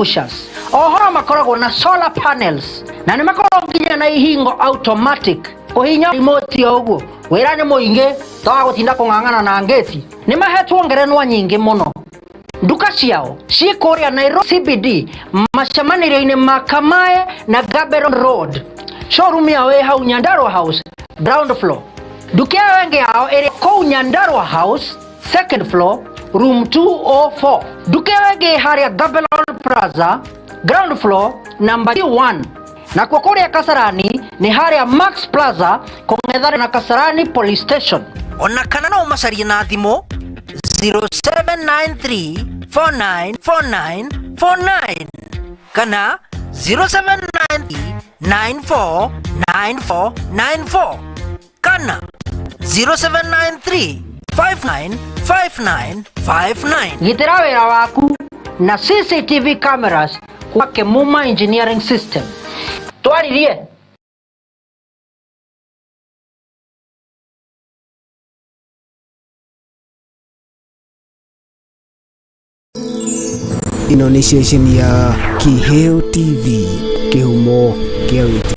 extinguishers. Oho makoragwo na solar panels. Na nĩ makoragwo nginya na ihingo automatic. Kuhinya remote oguo. Wĩra nĩ mũingĩ, tawa gũtinda kũng'ang'ana na ngeti. Nĩ mahetwo ngerenwa nyingĩ mũno. Duka ciao ciĩ kũrĩa Nairobi CBD, macemanĩrio-inĩ ma Kamae na Gaberon Road. Showroom yao ĩ hau Nyandarua House, ground floor. Duka yao ĩngĩ yao ĩrĩ kũu Nyandarua House, second floor, room 204. Duka yao ĩngĩ harĩa Gaberon Plaza, ground floor, number 1. Na kwa kũrĩa Kasarani nĩ harĩa Max Plaza, kũng'ethana na Kasarani Police Station. Ona kana no macarie na thimũ 0793494949 kana 0793949494 kana 0793595959. Gitĩra wĩra waku na CCTV cameras kwa Kemuma Engineering System. Twaririe ino ni station ya Kiheo TV, kihumo kia wiki.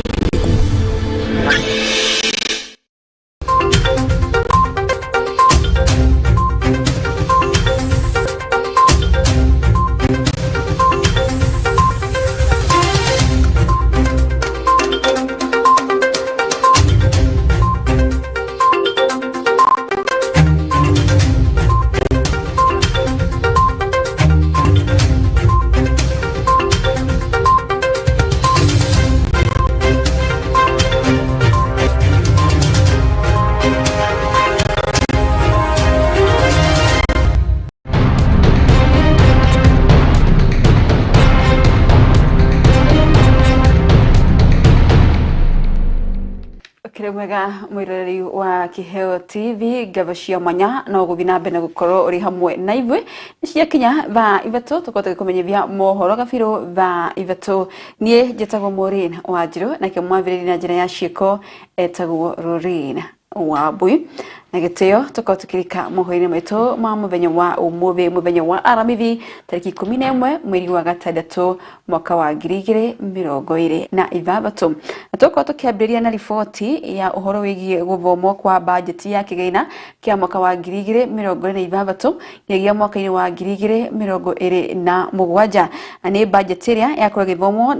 Mwega mwirori wa Kiheo TV gavashia mwanya no guthina mbere gukorwo uri hamwe na ivwe niciakinya Thaa Ithatu tukote kumenyithia Moohoro Kabiru Thaa Ithatu nie jetagwo Maureen Wanjiru na kemwaviri na njira ya ciiko etagwo Maureen Wambui na giteo tukotukirika mohoine maitu ma muthenya wa umuthi muthenya wa aramithi tariki 11 mweri wa gatandatu mwaka wa 2026 na tuko tukiambiria na ripoti ya uhoro wigie guthomo kwa budget ya kigeina kia mwaka wa 2026 nginya mwaka wa 2027 ani budget iria ya kura githomo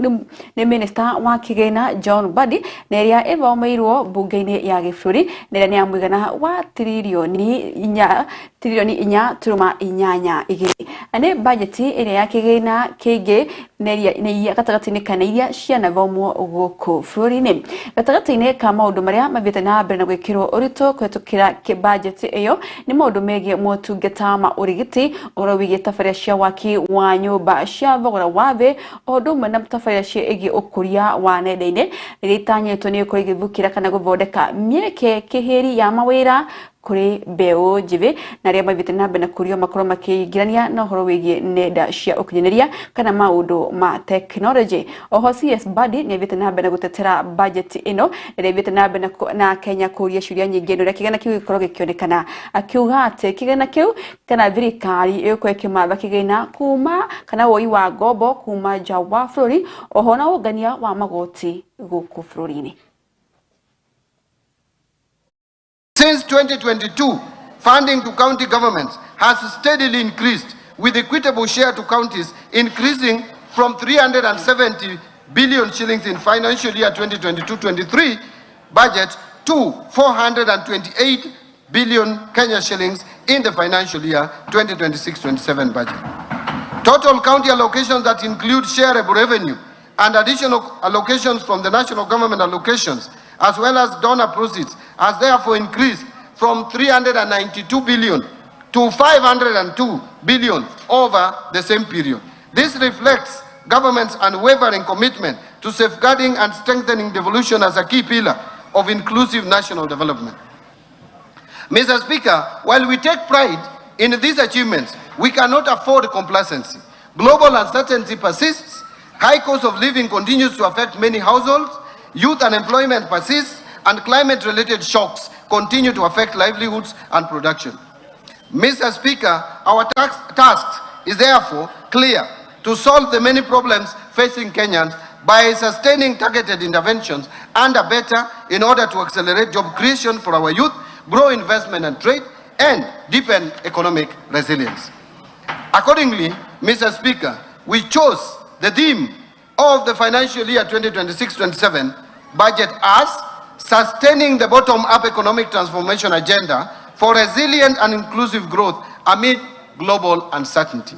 ni minister wa kigeina John Badi na iria ithomeirwo bunge-ini ya giburi na iria ni amwigana wa trilioni inya turuma inyanya igiri ane budget ire ya kigina kingi ne gatagati-ini kana iria ciana thomwo guku bũrũri-inĩ gatagati-ini ka maundu maria mathiĩte na mbere na gwĩkĩrwo ũritũ kũhetũkĩra budget iyo ni maundu megie motungata ma ũrigiti ũhoro wĩgie tabarĩra cia waki wa nyũmba cia thogora wa thĩ o ũndũ ũmwe na tabarĩra ciĩgie ũkũria wa nenda-inĩ iria itanyĩtwo nĩ gũkorwo igĩthukĩra kana gũthondeka mĩeke kĩhĩri ya mawĩra kuri beo jive na ria mavite na bena kurio makoro makigirania na horo wigie nenda cia ukinyeneria kana maundu ma technology oho CS Badi ni vite na bena gutetera budget ino ria vite na bena na Kenya kuria ciuria nyingi ndo kigana kiu gikoro gikionekana akiuga ate kigana kiu kana thirikari ĩkweke matha kigina kuma kana woi wa gobo kuma nja wa bũrũri oho na ungania wa magoti guku bũrũri-inĩ. Since 2022, funding to county governments has steadily increased, with equitable share to counties increasing from 370 billion shillings in financial year 2022-23 budget to 428 billion Kenya shillings in the financial year 2026-27 budget. Total county allocations that include shareable revenue and additional allocations from the national government allocations as well as donor proceeds has therefore increased from 392 billion to 502 billion over the same period. This reflects government's unwavering commitment to safeguarding and strengthening devolution as a key pillar of inclusive national development. Mr. Speaker, while we take pride in these achievements, we cannot afford complacency. Global uncertainty persists, high cost of living continues to affect many households, youth unemployment persists, and climate-related shocks continue to affect livelihoods and production. Mr. Speaker, our task is therefore clear: to solve the many problems facing Kenyans by sustaining targeted interventions and better in order to accelerate job creation for our youth, grow investment and trade, and deepen economic resilience. Accordingly, Mr. Speaker, we chose the theme of the financial year 2026-27 budget as sustaining the bottom-up economic transformation agenda for resilient and inclusive growth amid global uncertainty.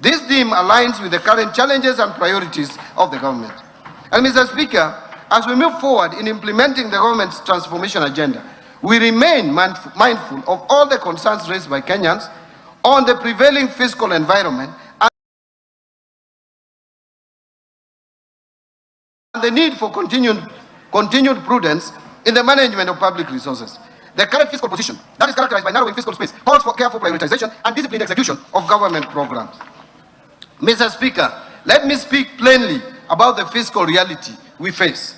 This theme aligns with the current challenges and priorities of the government. And Mr. Speaker, as we move forward in implementing the government's transformation agenda, we remain mindful of all the concerns raised by Kenyans on the prevailing fiscal environment and the need for continued prudence in the management of public resources. The current fiscal position, that is characterized by narrowing fiscal space, calls for careful prioritization and disciplined execution of government programs. Mr. Speaker, let me speak plainly about the fiscal reality we face.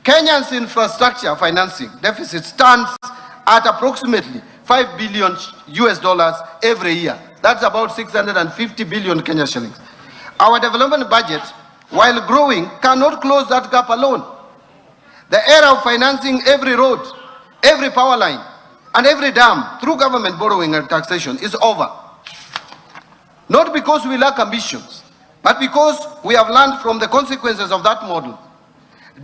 Kenya's infrastructure financing deficit stands at approximately $5 billion every year. That's about 650 billion Kenya shillings. Our development budget, while growing, cannot close that gap alone. The era of financing every road, every power line, and every dam through government borrowing and taxation is over. Not because we lack ambitions, but because we have learned from the consequences of that model.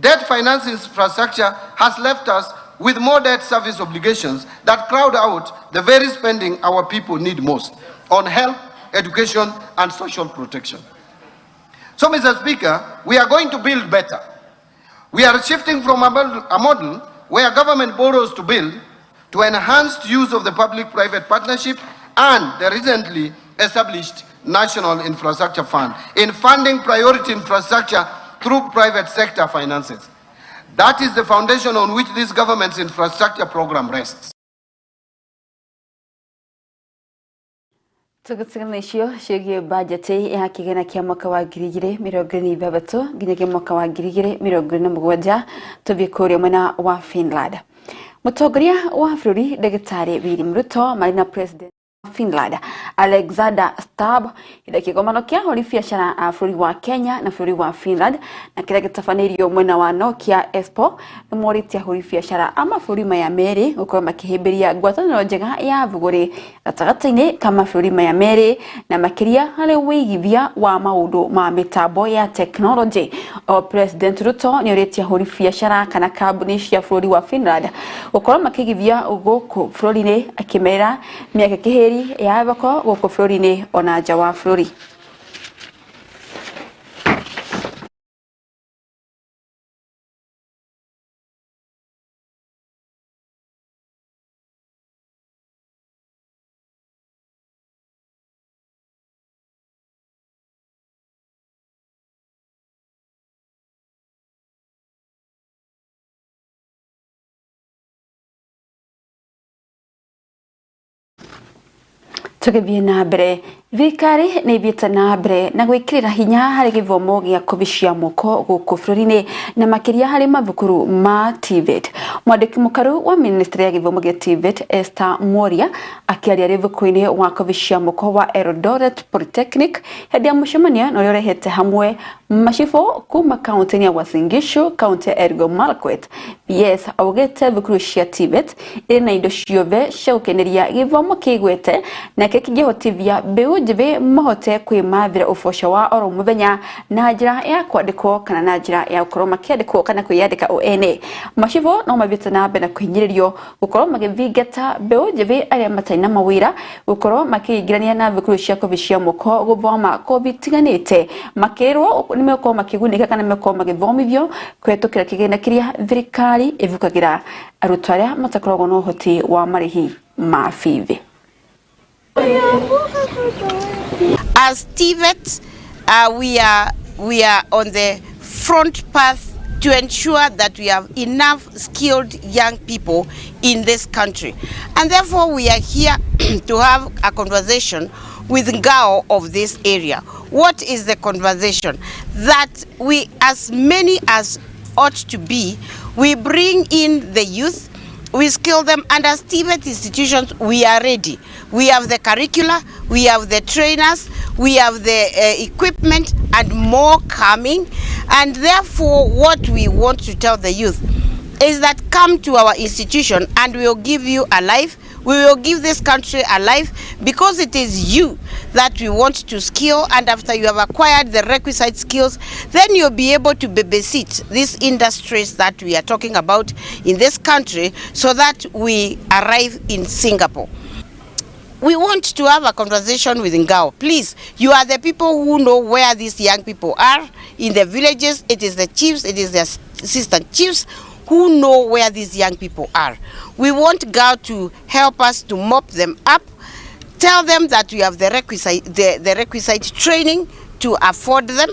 Debt finance infrastructure has left us with more debt service obligations that crowd out the very spending our people need most on health, education, and social protection. So, Mr. Speaker, we are going to build better. We are shifting from a model where government borrows to build to enhanced use of the public-private partnership and the recently established National Infrastructure Fund in funding priority infrastructure through private sector finances. That is the foundation on which this government's infrastructure program rests. Tugutsiganisho ciĩgiĩ bajeti ya kĩgĩna kĩa mwaka wa 2026 nginyagia mwaka wa 2027 tũthiĩ kũrĩa mwena wa Finland. Mũtongoria wa bũrũri Ndagĩtarĩ William Ruto marĩ na President Finland Alexander Stubb ĩrĩa kĩgomano kĩa ahũri biacara a bũrũri wa Kenya na bũrũri wa Finland na kĩrĩa gĩtabanĩirio mwena wa Nokia Expo nĩmorĩtie ahũri biacara a mabũrũri maya merĩ gũkorwo makĩhĩmbĩria ngwatanĩro njega ya thũgũrĩ gatagatĩ-inĩ ka mabũrũri maya merĩ na makĩria harĩ wĩigithia wa maũndũ ma mĩtambo ya tekinoronjĩ. O President Ruto nĩorĩtie ahũri biacara kana kambuni cia bũrũri wa Finland gũkorwo makĩigithia gũkũ bũrũri-inĩ akĩmera mĩaka kĩhĩri ya thoko gũkũ bũrũri-inĩ ona nja wa bũrũri. Tũgĩthiĩ na mbere, thirikari nĩ ĩthiĩte na mbere na gwĩkĩrĩra hinya harĩ gĩthomo gĩa kothi cia moko gũkũ bũrũri-inĩ na makĩria harĩ mathukuru ma TVET. Mwandĩki mũkaru wa Ministry ya Gĩthomo gĩa TVET Esther Mworia akĩaria rĩ thukuru-inĩ wa kothi cia moko wa Eldoret Polytechnic hĩndĩ ya mũcemanio na ũrĩa ũrehete hamwe macibũ kuma kaunti-inĩ ya Uasin Gishu, kaunti ya Elgeyo Marakwet. PS augĩte thukuru cia TVET ĩrĩ na indo ciothe cia gũkeneria gĩthomo kĩigwete na kĩngĩhotithia mbeũ njĩthĩ mahote kwĩmathĩra ũboco wa oro mũthenya na njĩra ya kwandĩkwo kana na njĩra ya gũkorwo makĩandĩkwo kana kwĩyandĩka o ene. Macibũ no mathiĩte na mbere na kũhinyĩrĩrio gũkorwo magĩthingata mbeũ njĩthĩ arĩa matarĩ na mawĩra gũkorwo makĩingĩrania na thukuru cia kothi cia moko gũthoma kothi itiganĩte. Makĩrwo nĩmegũkorwo makĩgunĩka kana nĩmegũkorwo magĩthomithio kũhetũkĩra kĩgĩna kĩrĩa thirikari ĩthukagĩra arutwo arĩa matakoragwo na ũhoti wa marĩhi ma bithi. As TVET, we are on the front path to ensure that we have enough skilled young people in this country. And therefore we are here to have a conversation with Ngao of this area. What is the conversation? That we, as many as ought to be, we bring in the youth, we skill them, and as TVET institutions, we are ready. We have the curricula, we have the trainers, we have the equipment and more coming. And therefore, what we want to tell the youth is that come to our institution and we will give you a life. We will give this country a life, because it is you that we want to skill, and after you have acquired the requisite skills, then you'll be able to babysit these industries that we are talking about in this country, so that we arrive in Singapore. We want to have a conversation with Ngao. Please, you are the people who know where these young people are in the villages. It is the chiefs, it is the assistant chiefs who know where these young people are. We want God to help us to mop them up, tell them that we have the requisite training to afford them,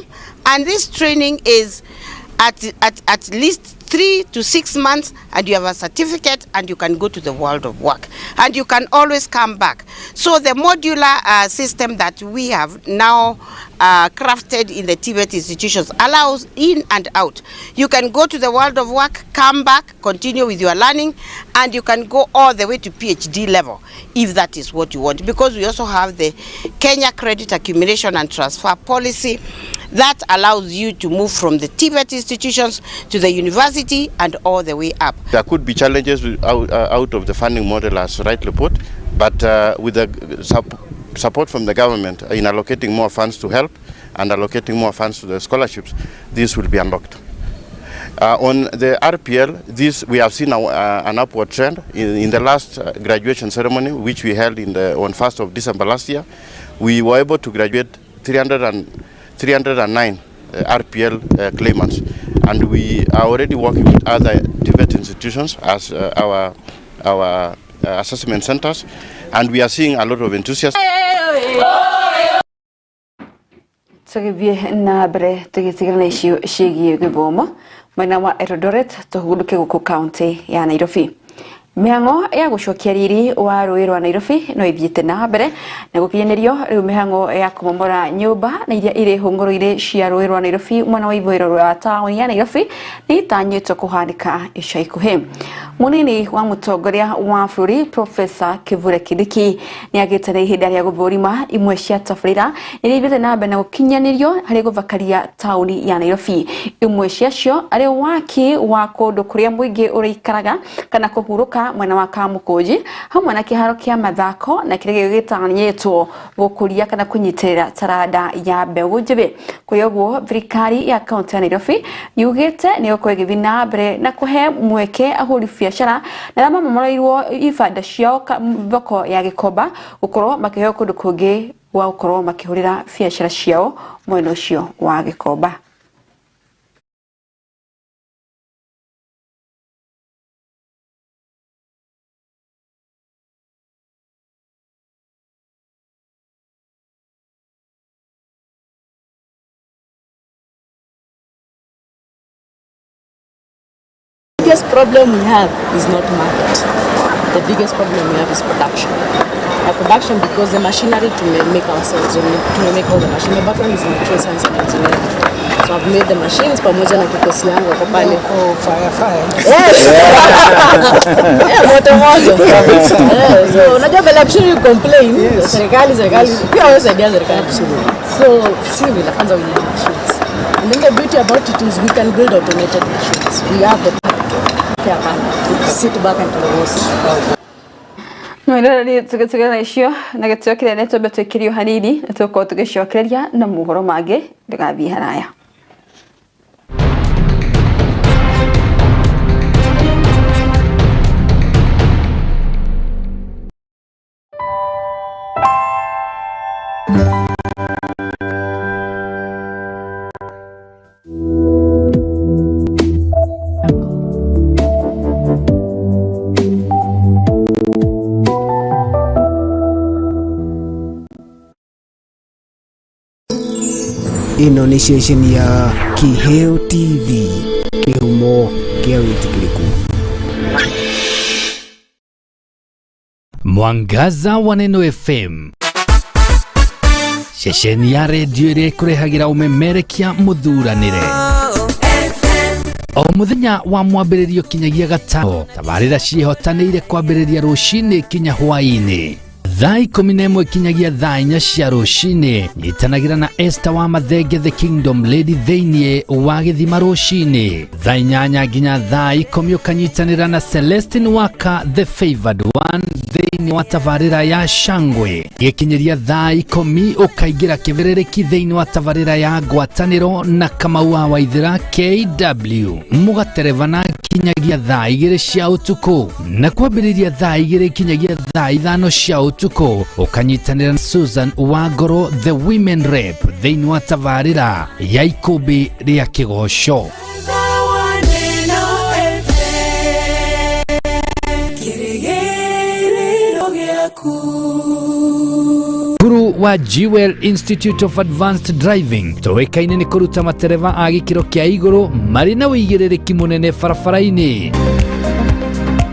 and this training is at least 3 to 6 months, and you have a certificate and you can go to the world of work, and you can always come back. So the modular system that we have now crafted in the TVET institutions allows in and out. You can go to the world of work, come back, continue with your learning, and you can go all the way to PhD level if that is what you want, because we also have the Kenya Credit Accumulation and Transfer Policy that allows you to move from the TVET institutions to the university and all the way up. There could be challenges out of the funding model, as rightly put, but with the support from the government in allocating more funds to help and allocating more funds to the scholarships, this will be unlocked. On the RPL, we have seen an upward trend. In the last graduation ceremony, which we held on 1st of December last year, we were able to graduate 309 RPL claimants, and we are already working with other TVET institutions as our assessment centers, and we are seeing a lot of enthusiasm. Tugithie na mbere tugithigana icio ciĩgiĩ gĩthomo mwena wa Eldoret tũhurũke gũkũ kaunti ya Nairobi. Mĩhang'o ya gũcokia riri wa rũĩ rwa Nairobi no ithiĩte na mbere na gũkinyanĩrio rĩu mĩhang'o ya kũmomora nyũmba na iria irĩ hũngũrũ-inĩ cia rũĩ rwa Nairobi mwena wa ithũĩro rwa taũni ya Nairobi nĩ itanyĩtwo kũhanĩka ica ikuhĩ. Mũnini wa mũtongoria wa bũrũri Profesa Kithure Kindiki nĩ agĩte na ihinda rĩa gũthũrima imwe cia tabarĩra iria ithiĩte na mbere na gũkinyanĩrio harĩ gũthakaria taũni ya Nairobi. Imwe ciacio arĩ waki wa kũndũ kũrĩa mũingĩ ũrĩikaraga kana kũhurũka mwena wa Kamukunji, hamwe na kĩharo kĩa mathako na kĩrĩa gĩtanyĩtwo gũkũria kana kũnyitĩrĩra taranda ya mbeũ njĩthĩ. Kwa ũguo thirikari ya kaunti ya Nairobi yugĩte nĩ gũkorwo ĩgĩthiĩ na mbere na kũhe mweke ahũri biacara na arĩa mamomoreirwo ibanda ciao thoko ya Gĩkomba gũkorwo makĩheo kũndũ kũngĩ gwa gũkorwo makĩhũrĩra biacara ciao mwena ũcio wa Gĩkomba. The biggest problem we have is not market. The biggest problem we have is production. Production, because the machinery to make ourselves, to make all the machinery. My background is in material science and engineering. So I've made the machines pamoja na kikosi yangu hapo pale. Oh, fire. Yes. Yeah, moto. So unajua vile actually you complain, serikali pia wewe saidia serikali. Absolutely. So see vile kwanza we need machines. And then the beauty about it is we can build automated machines. We have the sit back and close. No, nĩ tũgĩtigana icio na gĩtĩo kĩrĩa nĩ twambe twĩkĩrio hanini na tũkorwo tũgĩcokereria na mohoro mangĩ ndũgathiĩ haraya. Ino ni station ya Kiheo TV, kihumo kia wĩtĩkĩrĩku. Mwangaza wa Neno FM, station ya redio ĩrĩa ĩkũrehagĩra ũmemerekia mũthuranĩre. O mũthenya wa mwambĩrĩrio kinyagia gatano, tabarĩra ciĩhotanĩire kwambĩrĩria rũcinĩ kinya hwaĩ-inĩ. thaa 11 kinyagia thaa 4 cia rũcinĩ. Nyitanagira na Esther wa Mathenge the Kingdom Lady thĩinĩ wa Gĩthima rũcinĩ. Thaa 8 nginya thaa 10 ũkanyitanĩra na Celestine Waka the Favored One thĩinĩ wa tabarĩra ya Shangwe. Gĩkinyeria thaa 10 ũkaingĩra kĩberereki thĩinĩ wa tabarĩra ya ngwatanĩro na Kamau wa Waithĩra KW. Mũgatereva na kinyagia thaa 2 cia ũtukũ. Na kwambĩrĩria thaa 2 kinyagia thaa 5 cia ũtukũ ũkanyitanĩra na Susan Wangoro the Women Rep thĩinĩ wa tabarĩra ya ikũmbĩ rĩa kĩgoco. Guru wa Jewel Institute of Advanced Driving tũĩkaine nĩ kũruta matereva a gĩkĩro kĩa igũrũ marĩ na ũigĩrĩrĩki mũnene barabara-inĩ.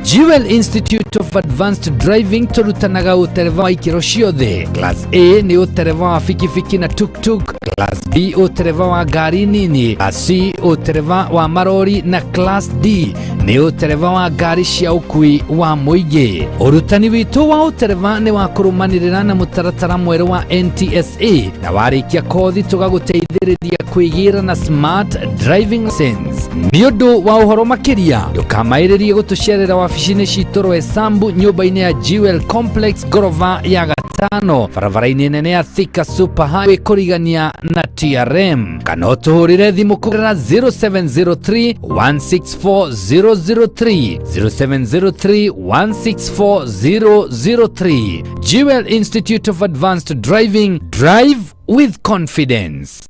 Jewel Institute of Advanced Driving tũrutanaga ũtereva wa ikĩro ciothe. Class A nĩ ũtereva wa fikifiki na tuk-tuk, Class B ũtereva wa ngari nini, Class C ũtereva wa marori na Class D nĩ ũtereva wa ngari cia ũkui wa mũingĩ. Ũrutani witũ wa ũtereva nĩ wa kũrũmanĩrĩra na mũtaratara mwerũ wa NTSA na warĩkia kothi tũgagũteithĩrĩria kwĩgĩra na Smart Driving License. Nĩ ũndũ wa ũhoro makĩria ndũkamaĩrĩrie gũtũcerera wabici-inĩ citũ Rwesambu nyũmba-inĩ ya Jewel Complex gorofa ya gatano barabara-inĩ nene ya Thika Super Highway kũrigania na TRM, kana ũtũhũrĩre thimũ kũgerera 0703 164 003 0703 164 003. Jewel Institute of Advanced Driving, drive with confidence.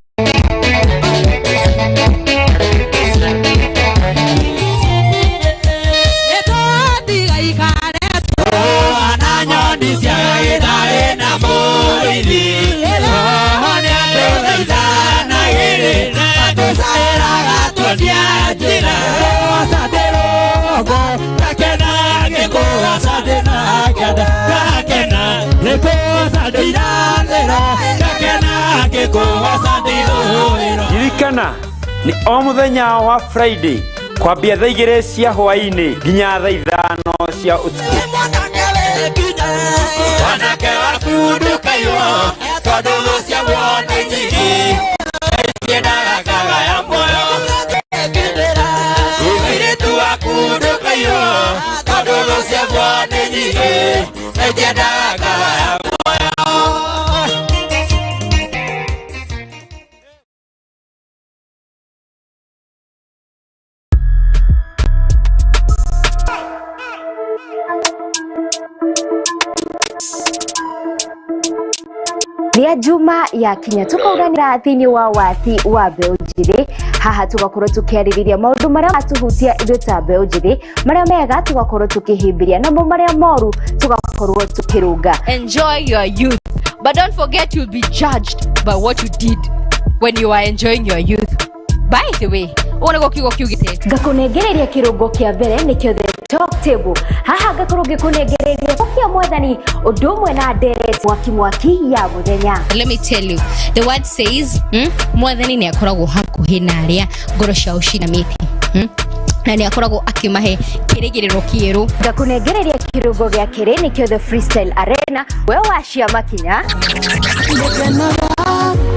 Irikana ni o muthenya wa Friday kwambia thaa 2 cia hwaĩ-inĩ nginya thaa 5 cia ũtukũ. Wanake wakunduka yo tondũ cia wone nyingi nĩendaga kaga ya moyo. Mũirĩtu wakunduka yo tondũ cia wone nyingi nĩendaga kaga ya moyo. Ria Juma ya kinya tukauranira thini wa wathi wa mbeũ njĩthĩ. Haha tugakorwo tukiarĩrĩria maũndũ marĩa matuhutia ithuĩ ta mbeũ njĩthĩ, marĩa mega tugakorwo tukihimbiria namo marĩa moru tugakorwo tukirunga. Enjoy your youth, but don't forget you'll be judged by what you did when you are enjoying your youth. By the way, unago kiugite ngakunengereria kirungo kia mbere nikio the talk table. Haha ngakorwo ngikunengereria kia mwathani undu umwe na nderet mwaki ya muthenya. Let me tell you, the word says mwathani ni akoragwo hakuhi na aria ngoro cia ucina miti na ni akoragwo akimahe kirigiriro kieru. Ngakunengereria kirungo gia kiri nikio the freestyle arena. We washia makinya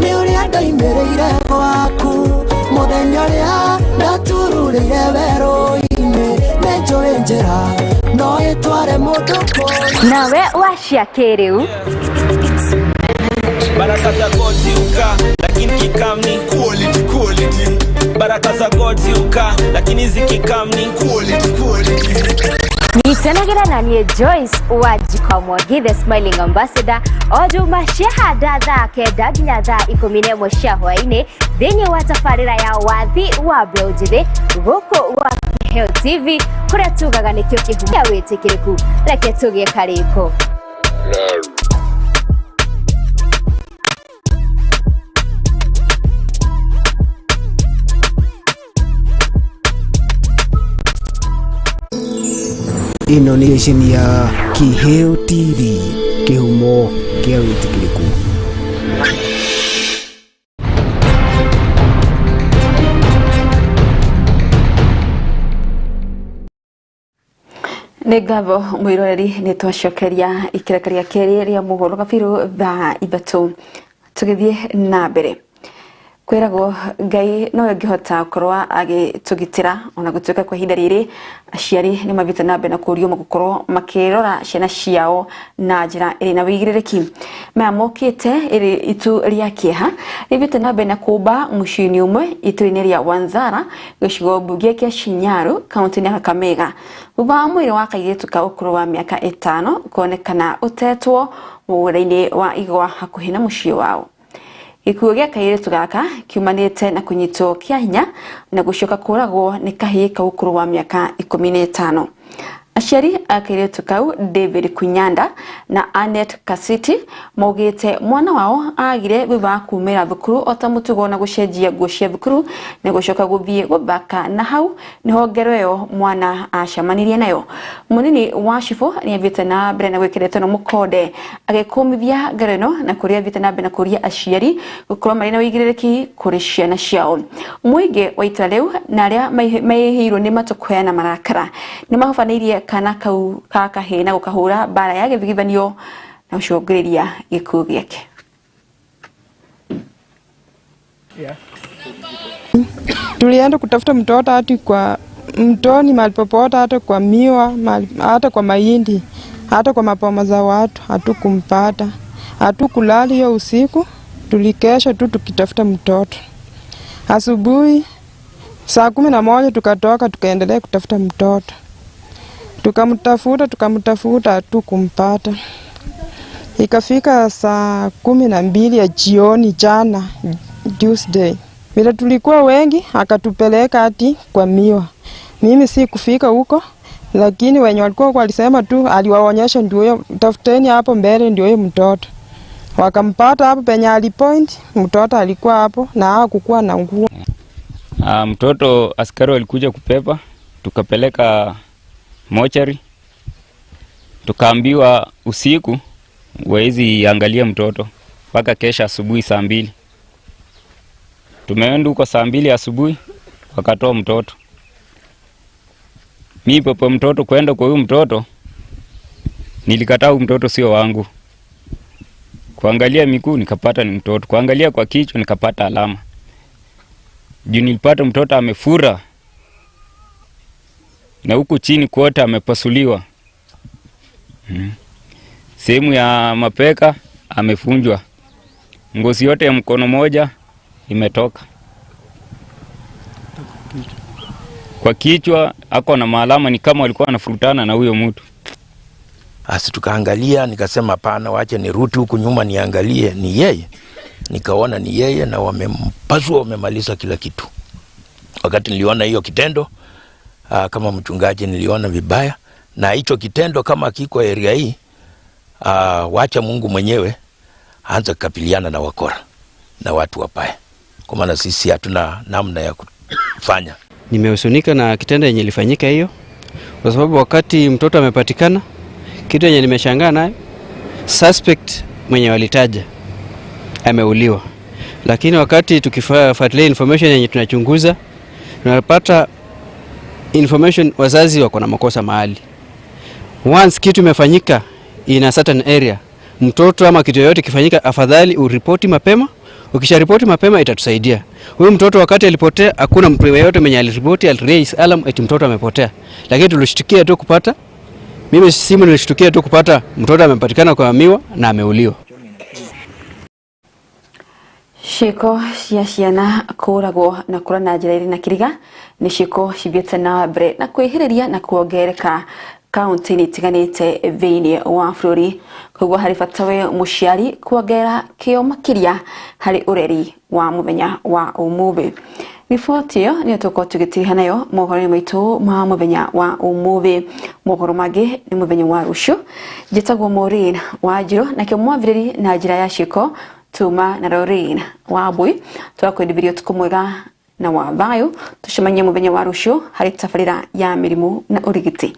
ni uria ndaimereire gwaku muthenya uria ndatururire werũ-inĩ nĩnjũĩ njĩra no ĩtware mũndũ kũu. Nawe washia kĩrĩu baraka za God ziuka lakini kikam ni quality. Baraka za God ziuka lakini zikikam ni quality. Nitanagira na niye Joyce Wajika Mwangi the smiling ambassador. Ojuma shahada thaa 9 nginya thaa 11 cia hwaĩ-inĩ thĩinĩ wa tabarĩra ya wathi wa mbeũ njĩthĩ gũkũ wa Kiheo TV kũrĩa tugaga nĩkĩo kĩhumo kĩa wĩtĩkĩrĩku. Reke tũgĩe karĩko. Ino nĩ ceceni ya Kiheo TV, kĩhumo kĩa wĩtĩkĩrĩku. Negavo mwiroreri ni twacokeria ikirekeria keri ria Moohoro Kabiru Thaa Ithatu tugithie na mbere kwiragwo Ngai no ngihota korwa agitugitira ona gutuka kwa hinda riri aciari ni mabita na mbere na kurio magukorwo makirora ciana ciao na njira iri na wigiririki mamokite iri itu ria kieha ribita na mbere na kuba mucini umwe itu-ini ria Wanzara gicigo mbunge kia Shinyaru kaunti ya Kakamega uba mwiri wa kairitu ka ukuru wa miaka 5 kuonekana utetwo muguraini wa igwa hakuhi na mucii wao. Gikuo gia kairitu gaka kiumanite na kunyitwo kia hinya na gucoka kuragwo ni kahii ka ukuru wa miaka 15. Aciari a kairitu kau David Kunyanda na Anet Kasiti maugite mwana wao agire biba kumira thukuru otamutugo na gucenjia nguo cia thukuru na gucoka guthie gubaka na hau niho ngero yo mwana acamanirie nayo. Munini wa Shifo ni avite na mbere na gwikirete no mukode agikumithia ngero no na kuria avite na mbere na kuria aciari gukorwo mari na wigiririki kuri ciana ciao. Muingi wa italeu na aria maihirwo ni matukwena marakara ni mahofanirie kana kau kahina gukahura bara ya githigithanio na ucongiriria gikuo giake. Tulienda kutafuta mtoto hati kwa mtoni mahali popote, hata kwa miwa, hata kwa mahindi, hata kwa mapoma za watu, hatukumpata. Hatukulala hiyo usiku, tulikesha tu tukitafuta mtoto. Asubuhi saa 11 tukatoka tukaendelea kutafuta mtoto. Tukamtafuta hatukumpata. Ikafika saa 12 ya jioni jana Tuesday. Bila tulikuwa wengi akatupeleka hati kwa miwa. Mimi si kufika huko, lakini wenye walikuwa walisema tu aliwaonyesha ndio huyo, tafuteni hapo mbele ndio huyo mtoto. Wakampata hapo penye alipoint, mtoto alikuwa hapo na hakukuwa na nguo. Mtoto askari walikuja kupepa, tukapeleka mochari. Tukaambiwa usiku wezi angalia mtoto mpaka kesha asubuhi saa 2. Tumeenda huko saa 2 asubuhi wakatoa mtoto. Mimi popo mtoto kwenda kwa huyu mtoto nilikataa, huyu mtoto sio wangu. Kuangalia miguu nikapata ni mtoto, kuangalia kwa kichwa nikapata alama. Juu nilipata mtoto amefura na huku chini kote amepasuliwa. Sehemu ya mapeka amefunjwa. Ngozi yote ya mkono moja imetoka. Kwa kichwa ako na maalama ni kama walikuwa wanafurutana na huyo mtu. Asi tukaangalia, nikasema hapana, wacha nirudi huku nyuma niangalie ni yeye. Nikaona ni yeye na wamempasua, wamemaliza kila kitu. Wakati niliona hiyo kitendo kama mchungaji niliona vibaya, na hicho kitendo kama kiko area hii, wacha Mungu mwenyewe aanze kukabiliana na wakora na watu wabaya, kwa maana sisi hatuna namna ya kufanya. Nimehusunika na kitendo yenye ilifanyika hiyo, kwa sababu wakati mtoto amepatikana, kitu yenye nimeshangaa nayo, suspect mwenye walitaja ameuliwa. Lakini wakati tukifuatilia information yenye tunachunguza, tunapata information wazazi wako na makosa mahali. Once kitu imefanyika in a certain area, mtoto ama kitu yoyote kifanyika, afadhali uripoti mapema. Ukisharipoti mapema itatusaidia. Huyu mtoto wakati alipotea, hakuna mtu yeyote mwenye aliripoti, aliraise alarm eti mtoto amepotea. Lakini tulishtukia tu kupata, mimi simu nilishtukia tu kupata mtoto amepatikana kwa miwa na ameuliwa. Shiko cia ciana kuragwo na kurana njira iri na kiriga ni shiko cibiete na mbere na kwihiriria na kuongereka kaunti ni tiganite thiini wa bururi. Koguo hari bata we muciari kuongera kio makiria hari ureri wa muthenya wa umuthi. Riboti iyo ni tuko tugitiriha nayo mohoro maitu ma muthenya wa umuthi. Mohoro magi ni muthenya wa rucio. Jitagwo Maureen Wanjiru na kio mwaviri na njira ya shiko tuma na Maureen Wabui twakwendivirio tukumwega na wa thayu tucemanye muthenya wa rucio hari tabarira ya mirimu na urigiti.